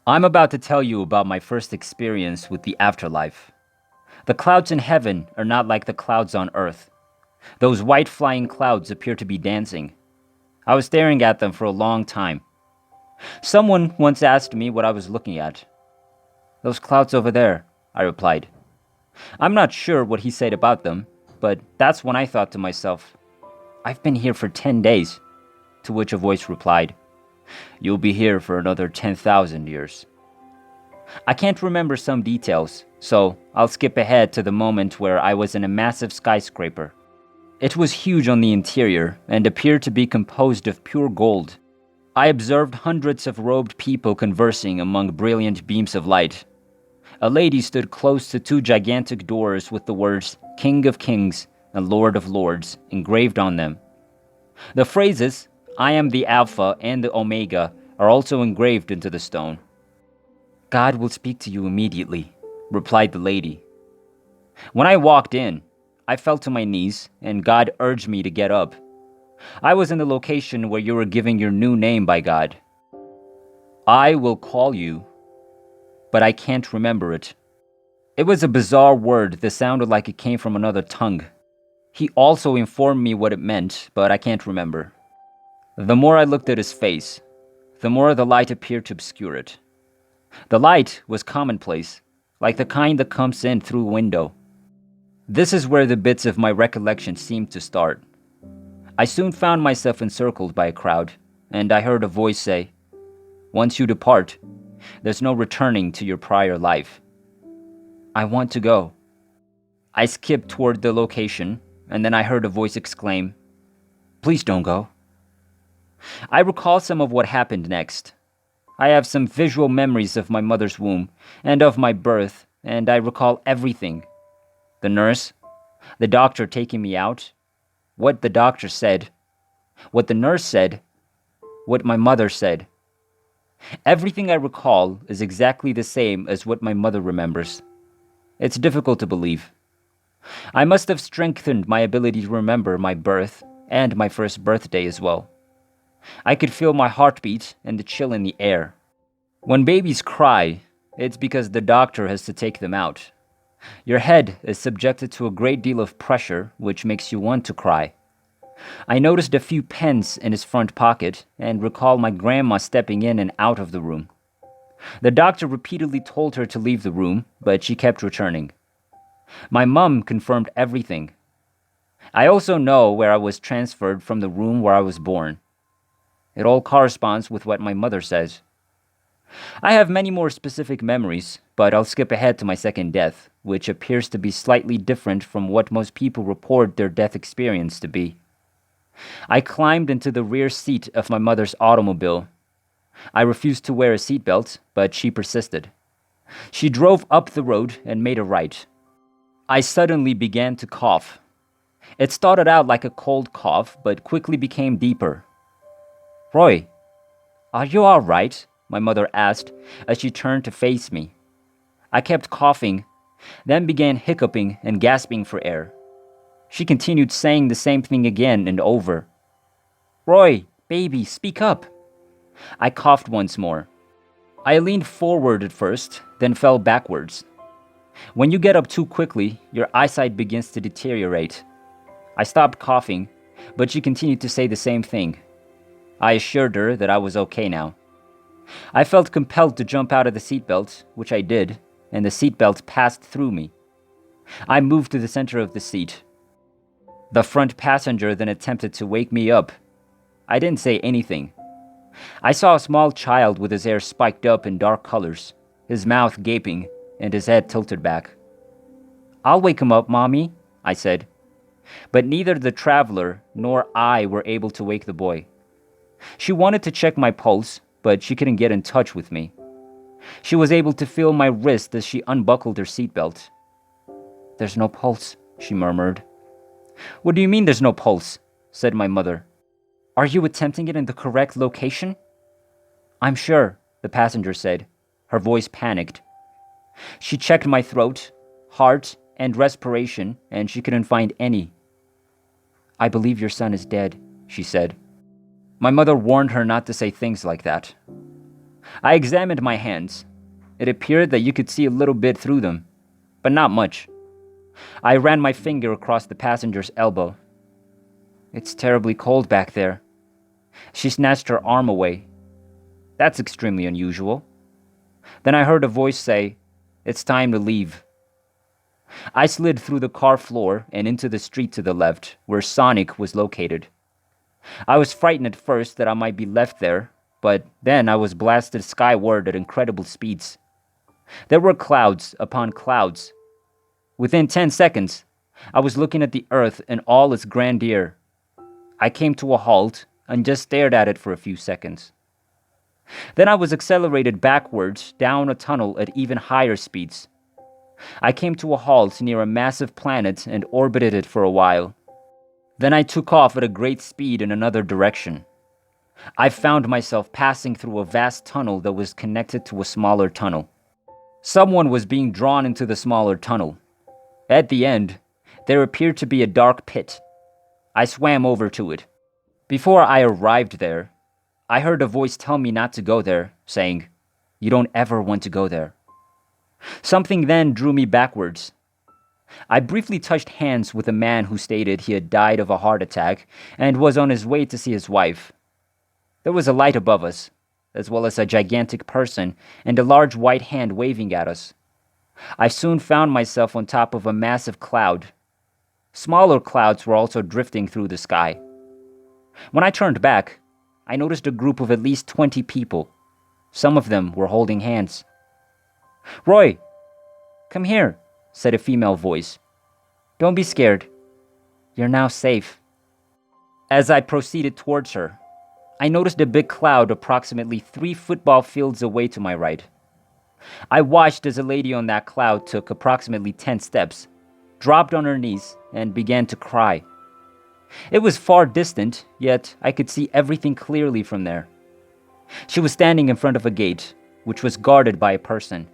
I'm about to tell you about my first experience with the afterlife. The clouds in heaven are not like the clouds on earth. Those white flying clouds appear to be dancing. I was staring at them for a long time. Someone once asked me what I was looking at. "Those clouds over there," I replied. I'm not sure what he said about them, but that's when I thought to myself, "I've been here for 10 days." To which a voice replied, "You'll be here for another 10,000 years. I can't remember some details, so I'll skip ahead to the moment where I was in a massive skyscraper. It was huge on the interior and appeared to be composed of pure gold. I observed hundreds of robed people conversing among brilliant beams of light. A lady stood close to two gigantic doors with the words "King of Kings" and "Lord of Lords" engraved on them. The phrases "I am the Alpha and the Omega" are also engraved into the stone. "God will speak to you immediately," replied the lady. When I walked in, I fell to my knees, and God urged me to get up. I was in the location where you were giving your new name by God. "I will call you, but I can't remember it." It was a bizarre word that sounded like it came from another tongue. He also informed me what it meant, but I can't remember. The more I looked at his face, the more the light appeared to obscure it. The light was commonplace, like the kind that comes in through a window. This is where the bits of my recollection seemed to start. I soon found myself encircled by a crowd, and I heard a voice say, "Once you depart, there's no returning to your prior life." "I want to go." I skipped toward the location, and then I heard a voice exclaim, "Please don't go." I recall some of what happened next. I have some visual memories of my mother's womb and of my birth, and I recall everything. The nurse, the doctor taking me out, what the doctor said, what the nurse said, what my mother said. Everything I recall is exactly the same as what my mother remembers. It's difficult to believe. I must have strengthened my ability to remember my birth and my first birthday as well. I could feel my heartbeat and the chill in the air. When babies cry, it's because the doctor has to take them out. Your head is subjected to a great deal of pressure, which makes you want to cry. I noticed a few pence in his front pocket and recall my grandma stepping in and out of the room. The doctor repeatedly told her to leave the room, but she kept returning. My mum confirmed everything. I also know where I was transferred from the room where I was born. It all corresponds with what my mother says. I have many more specific memories, but I'll skip ahead to my second death, which appears to be slightly different from what most people report their death experience to be. I climbed into the rear seat of my mother's automobile. I refused to wear a seatbelt, but she persisted. She drove up the road and made a right. I suddenly began to cough. It started out like a cold cough, but quickly became deeper. "Roy, are you all right?" my mother asked as she turned to face me. I kept coughing, then began hiccuping and gasping for air. She continued saying the same thing again and over. "Roy, baby, speak up." I coughed once more. I leaned forward at first, then fell backwards. When you get up too quickly, your eyesight begins to deteriorate. I stopped coughing, but she continued to say the same thing. I assured her that I was okay now. I felt compelled to jump out of the seatbelt, which I did, and the seatbelt passed through me. I moved to the center of the seat. The front passenger then attempted to wake me up. I didn't say anything. I saw a small child with his hair spiked up in dark colors, his mouth gaping, and his head tilted back. "I'll wake him up, Mommy," I said. But neither the traveler nor I were able to wake the boy. She wanted to check my pulse, but she couldn't get in touch with me. She was able to feel my wrist as she unbuckled her seatbelt. "There's no pulse," she murmured. "What do you mean there's no pulse?" said my mother. "Are you attempting it in the correct location?" "I'm sure," the passenger said, her voice panicked. She checked my throat, heart, and respiration, and she couldn't find any. "I believe your son is dead," she said. My mother warned her not to say things like that. I examined my hands. It appeared that you could see a little bit through them, but not much. I ran my finger across the passenger's elbow. It's terribly cold back there. She snatched her arm away. That's extremely unusual. Then I heard a voice say, "It's time to leave." I slid through the car floor and into the street to the left, where Sonic was located. I was frightened at first that I might be left there, but then I was blasted skyward at incredible speeds. There were clouds upon clouds. Within 10 seconds, I was looking at the earth in all its grandeur. I came to a halt and just stared at it for a few seconds. Then I was accelerated backwards down a tunnel at even higher speeds. I came to a halt near a massive planet and orbited it for a while. Then I took off at a great speed in another direction. I found myself passing through a vast tunnel that was connected to a smaller tunnel. Someone was being drawn into the smaller tunnel. At the end, there appeared to be a dark pit. I swam over to it. Before I arrived there, I heard a voice tell me not to go there, saying, "You don't ever want to go there." Something then drew me backwards. I briefly touched hands with a man who stated he had died of a heart attack and was on his way to see his wife. There was a light above us, as well as a gigantic person and a large white hand waving at us. I soon found myself on top of a massive cloud. Smaller clouds were also drifting through the sky. When I turned back, I noticed a group of at least 20 people. Some of them were holding hands. "Roy, come here," said a female voice. "Don't be scared. You're now safe." As I proceeded towards her, I noticed a big cloud approximately 3 football fields away to my right. I watched as a lady on that cloud took approximately 10 steps, dropped on her knees, and began to cry. It was far distant, yet I could see everything clearly from there. She was standing in front of a gate, which was guarded by a person.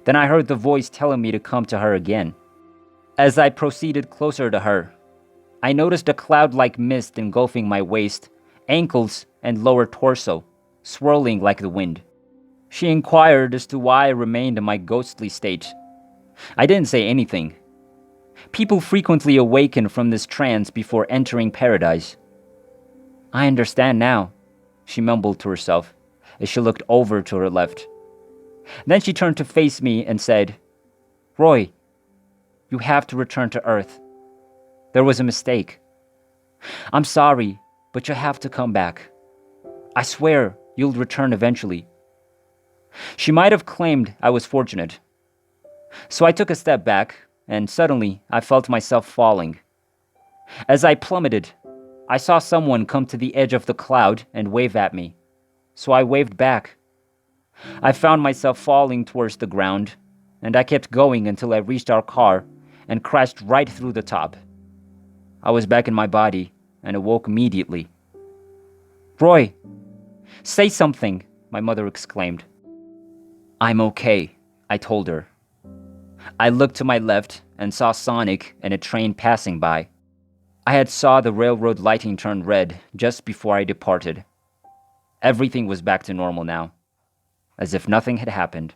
Then I heard the voice telling me to come to her again. As I proceeded closer to her, I noticed a cloud-like mist engulfing my waist, ankles, and lower torso, swirling like the wind. She inquired as to why I remained in my ghostly state. I didn't say anything. People frequently awaken from this trance before entering paradise. "I understand now," she mumbled to herself as she looked over to her left. Then she turned to face me and said, "Roy, you have to return to Earth. There was a mistake. I'm sorry, but you have to come back. I swear you'll return eventually." She might have claimed I was fortunate. So I took a step back, and suddenly I felt myself falling. As I plummeted, I saw someone come to the edge of the cloud and wave at me. So I waved back. I found myself falling towards the ground, and I kept going until I reached our car and crashed right through the top. I was back in my body and awoke immediately. "Roy, say something," my mother exclaimed. "I'm okay," I told her. I looked to my left and saw Sonic and a train passing by. I had saw the railroad lighting turn red just before I departed. Everything was back to normal now, as if nothing had happened.